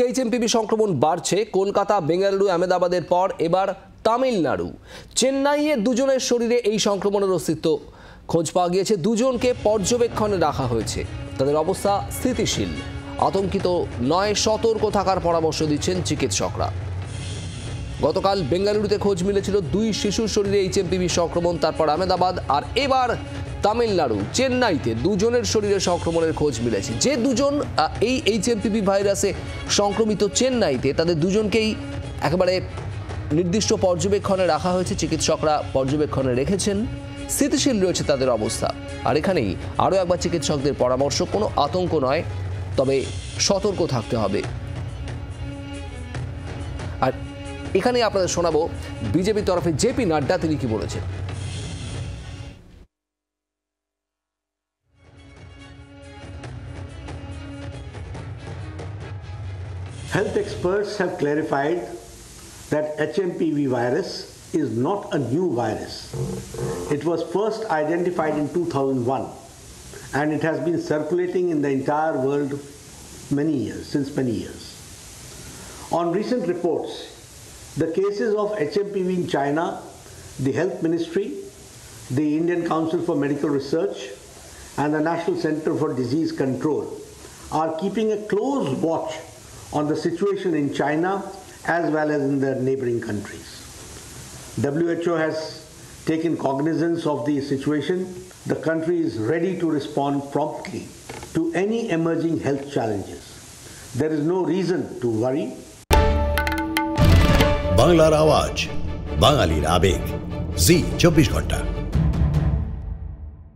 HMPV সংক্রমণ বাড়ছে। কলকাতা, বেঙ্গালুরু, আহমেদাবাদের পর এবার তামিলনাড়ু। চেন্নাইয়ে দুজনের শরীরে এই সংক্রমণের অস্তিত্ব খোঁজ পাওয়া গিয়েছে। দুজনকে পর্যবেক্ষণে রাখা হয়েছে। তাদের অবস্থা স্থিতিশীল। আতঙ্কিত নয়, সতর্ক থাকার পরামর্শ দিচ্ছেন চিকিৎসকরা। গতকাল বেঙ্গালুরুতে খোঁজ মিলেছিল দুই শিশুর শরীরে এইচএমপিভি সংক্রমণ, তারপর আহমেদাবাদ, আর এবার তামিলনাড়ু চেন্নাইতে দুজনের শরীরে সংক্রমণের খোঁজ মিলেছে। যে দুজন এই এইচএমপিভি ভাইরাসে সংক্রমিত চেন্নাইতে, তাদের দুজনকেই একেবারে নির্দিষ্ট পর্যবেক্ষণে রাখা হয়েছে। চিকিৎসকরা পর্যবেক্ষণে রেখেছেন, স্থিতিশীল রয়েছে তাদের অবস্থা। আর এখানেই আরও একবার চিকিৎসকদের পরামর্শ, কোনো আতঙ্ক নয়, তবে সতর্ক থাকতে হবে। আর এখানে আপনাদের শোনাবো বিজেপির তরফে জেপি নাড্ডা তিনি কি বলেছেন। Health experts have clarified that HMPV virus is not a new virus. It was first identified in 2001 and it has been circulating in the entire world since many years. On recent reports, the cases of HMPV in China, the Health Ministry, the Indian Council for Medical Research and the National Center for Disease Control are keeping a close watch on the situation in China as well as in the neighboring countries. WHO has taken cognizance of the situation. The country is ready to respond promptly to any emerging health challenges. There is no reason to worry. বাংলার আওয়াজ, বাঙালির আবেগ, জি 24 ঘন্টা।